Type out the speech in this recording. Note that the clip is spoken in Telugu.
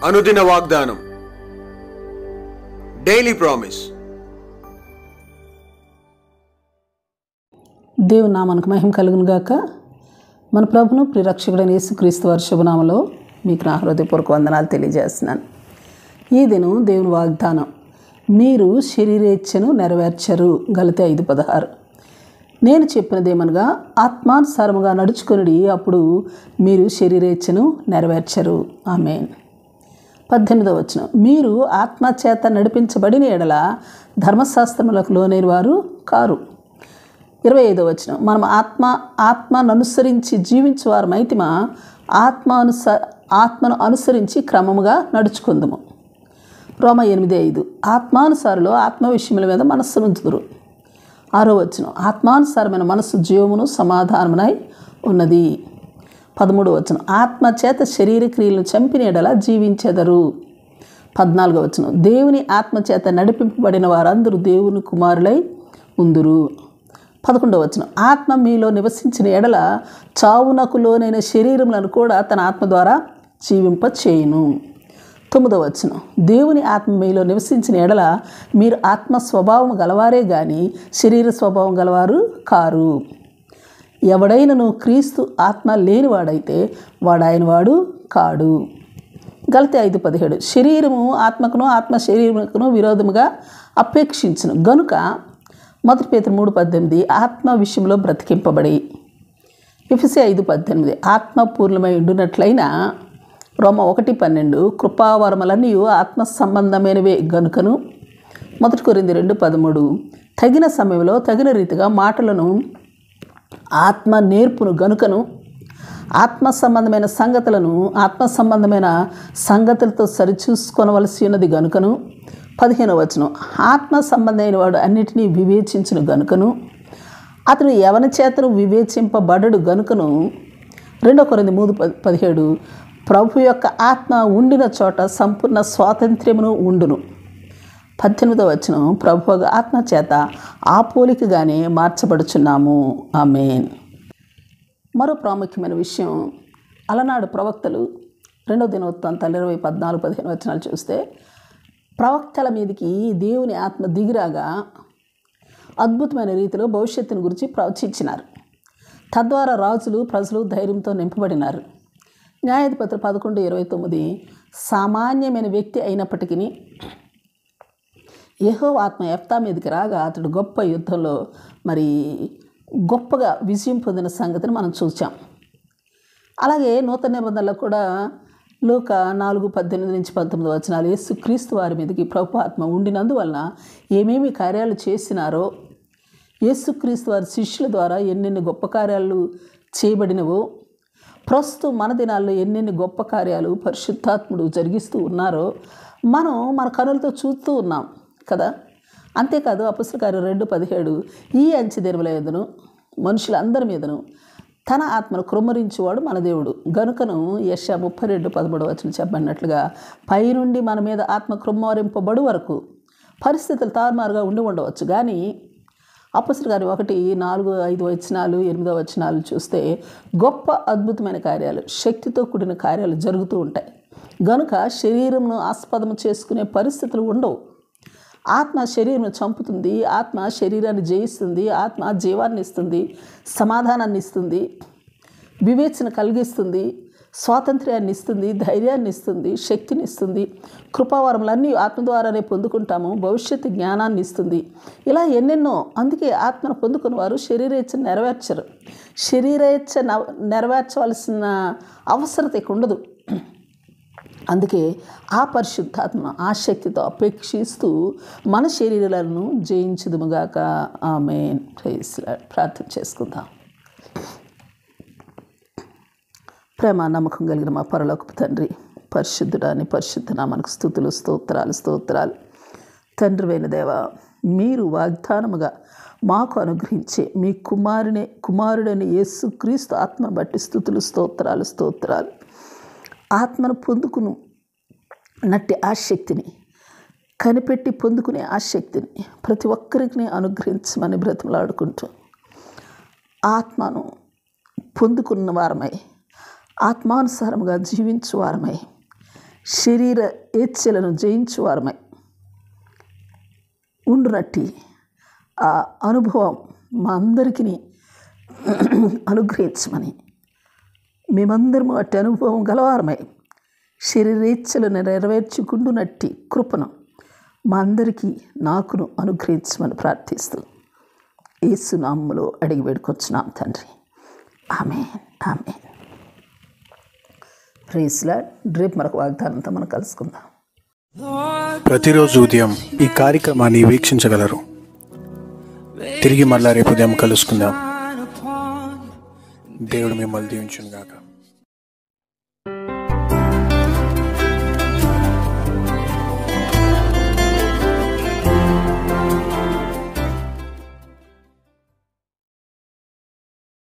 అనుదిన వాగ్దానం, డైలీ ప్రామిస్. దేవుని నామానికి మహిమ కలుగును గాక. మన ప్రభును ప్రియరక్షకుడైన యేసుక్రీస్తు వారి శుభనామలో మీకు నా హృదయపూర్వక వందనాలు తెలియజేస్తున్నాను. ఈ దినం దేవుని వాగ్దానం, మీరు శరీరేచ్ఛను నెరవేర్చరు. గలతీ 5:16. నేను చెప్పినదేమనగా, ఆత్మానుసారముగా నడుచుకొనుడి, అప్పుడు మీరు శరీరేచ్ఛను నెరవేర్చరు. ఆమేన్. 18వ వచనం, మీరు ఆత్మచేత నడిపించబడిన ఎడల ధర్మశాస్త్రములకు లోనైన వారు కారు. 25వ వచనం, మనం ఆత్మను అనుసరించి జీవించువారమైతిమా, ఆత్మను అనుసరించి క్రమముగా నడుచుకుందుము. రోమ 8:5, ఆత్మానుసారులు ఆత్మ విషయముల మీద మనస్సు ఉంచుదురు. 6వ వచనం, ఆత్మానుసారమైన మనస్సు జీవమును సమాధానమునై ఉన్నది. 13వ వచనం, ఆత్మ చేత శరీర క్రియలను చంపిన ఎడల జీవించెదరు. 14వ వచనం, దేవుని ఆత్మ చేత నడిపింపబడిన వారందరూ దేవుని కుమారులై ఉందురు. 11వ వచనం, ఆత్మ మీలో నివసించిన ఎడల చావునకు లోనైన శరీరములను కూడా తన ఆత్మ ద్వారా జీవింపచేయును. 9వ వచనం, దేవుని ఆత్మ మీలో నివసించిన ఎడల మీరు ఆత్మ స్వభావం గలవారే గాని శరీర స్వభావం గలవారు కారు. ఎవడైనను క్రీస్తు ఆత్మ లేనివాడైతే వాడు ఆయన వాడు కాడు. గలతీ 5:17, శరీరము ఆత్మకును ఆత్మ శరీరమునకును విరోధముగా అపేక్షించును గనుక 1 పేతురు 3:18, ఆత్మ విషయంలో బ్రతికింపబడి. ఎఫెసీ 5:18, ఆత్మ పూర్ణమై ఉండునట్లయినా. రోమ 1:12, కృపావరములన్నీ ఆత్మ సంబంధమైనవే గనుకను. 1 కొరింథీ 2:13, తగిన సమయంలో తగిన రీతిగా మాటలను ఆత్మ నేర్పును గనుకను. ఆత్మ సంబంధమైన సంగతులతో సరిచూసుకొనవలసి ఉన్నది గనుకను. 15వ వచనం, ఆత్మ సంబంధమైన వాడు అన్నిటినీ వివేచించును గనుకను. అతడు ఎవని చేతను వివేచింపబడడు గనుకను. 2 కొరింథీ 3:17, ప్రభు యొక్క ఆత్మ ఉండిన చోట సంపూర్ణ స్వాతంత్ర్యమును ఉండును. 18వ వచనం, ప్రభు ఆత్మ చేత ఆ పోలికగానే మార్చబడుచున్నాము. ఆమేన్. మరో ప్రాముఖ్యమైన విషయం, అలనాడు ప్రవక్తలు 2వ దినవృత్తాంతాలు 20:14-15 వచనాలు చూస్తే, ప్రవక్తల మీదకి దేవుని ఆత్మ దిగిరాగా అద్భుతమైన రీతిలో భవిష్యత్తుని గురించి ప్రవచించినారు. తద్వారా రాజులు ప్రజలు ధైర్యంతో నింపబడినారు. న్యాయాధిపతులు 11:29, సామాన్యమైన వ్యక్తి అయినప్పటికీ యెహోవా ఆత్మ యెఫ్తా మీదకి రాగా అతడు గొప్ప యుద్ధంలో గొప్పగా విజయం పొందిన సంగతిని మనం చూసాం. అలాగే నూతన నిబంధనలో కూడా లూకా 4:18-19 వచనాలు, యేసుక్రీస్తు వారి మీదకి ప్రభు ఆత్మ ఉండినందువలన ఏమేమి కార్యాలు చేసినారో, యేసుక్రీస్తు వారి శిష్యుల ద్వారా ఎన్నెన్ని గొప్ప కార్యాలు చేయబడినవో, ప్రస్తుతం మన దినాల్లో ఎన్నెన్ని గొప్ప కార్యాలు పరిశుద్ధాత్ముడు జరిగిస్తూ ఉన్నారో మనం మన కనులతో చూస్తూ ఉన్నాం కదా. అంతేకాదు అపొస్తలుల కార్యం 2:17, ఈ అంచె దినముల యందును మనుషులందరి మీదను తన ఆత్మను కృమ్మరించువాడు మన దేవుడు గనుకను. యెషయా 32:13 వచనం చెప్పబడినట్లుగా పైనుండి మన మీద ఆత్మ కృమ్మరింపబడు వరకు పరిస్థితులు తారుమారుగా ఉండవచ్చు. కానీ అపొస్తలుల కార్యం 1:4-5 వచనాలు 8వ వచనాలు చూస్తే గొప్ప అద్భుతమైన కార్యాలు, శక్తితో కూడిన కార్యాలు జరుగుతూ ఉంటాయి. గనుక శరీరంను ఆస్పదము చేసుకునే పరిస్థితులు ఉండవు. ఆత్మ శరీరం చంపుతుంది, ఆత్మ శరీరాన్ని జయిస్తుంది, ఆత్మ జీవాన్ని ఇస్తుంది, సమాధానాన్ని ఇస్తుంది, వివేచన కలిగిస్తుంది, స్వాతంత్ర్యాన్ని ఇస్తుంది, ధైర్యాన్ని ఇస్తుంది, శక్తిని ఇస్తుంది. కృపావరములన్నీ ఆత్మ ద్వారానే పొందుకుంటాము. భవిష్యత్తు జ్ఞానాన్ని ఇస్తుంది. ఇలా ఎన్నెన్నో. అందుకే ఆత్మను పొందుకున్న వారు శరీరేచ్ఛను నెరవేర్చరు. శరీరేచ్ఛ నెరవేర్చవలసిన అవసరత ఇక ఉండదు. అందుకే ఆ పరిశుద్ధాత్మ ఆ శక్తితో అపేక్షిస్తూ మన శరీరాలను జయించుదుముగాక. ఆమేన్. Praise lord. ప్రార్థన చేసుకుందాం. ప్రేమ నమ్మకం కలిగిన మా పరలోకపు తండ్రి, పరిశుద్ధుడాని పరిశుద్ధ నామమునకు స్తుతులు స్తోత్రాలు. తండ్రివైన దేవా, మీరు వాగ్దానముగా మాకు అనుగ్రహించే మీ కుమారుడైన యేసుక్రీస్తు ఆత్మను బట్టి స్తుతులు స్తోత్రాలు. ఆత్మను పొందుకును నట్టి ఆసక్తిని కనిపెట్టి పొందుకునే ఆసక్తిని ప్రతి ఒక్కరికి అనుగ్రహించమని బ్రతిమలాడుకుంటూ, ఆత్మను పొందుకున్న వారమై ఆత్మానుసారముగా జీవించు వారమై శరీర ఏచ్ఛలను జయించువారమై ఉండునట్టి ఆ అనుభవం మా అందరికీ అనుగ్రహించమని, మేమందరము అట్టి అనుభవం గలవారమై శరీరేచ్ఛలను నెరవేర్చుకుండునట్టి కృపను మా అందరికీ నాకును అనుగ్రహించమని ప్రార్థిస్తూ యేసు నామములో అడిగి వేడుకొచ్చున్నాం తండ్రి. ఆమేన్, ఆమేన్. Praise lord. రేపు మరొక వాగ్దానంతో మనం కలుసుకుందాం. ప్రతిరోజు ఉదయం ఈ కార్యక్రమాన్ని వీక్షించగలరు. తిరిగి మళ్ళా రేపు ఉదయం కలుసుకుందాం. దేవుడు మిమ్మల్ని దీవించును గాక.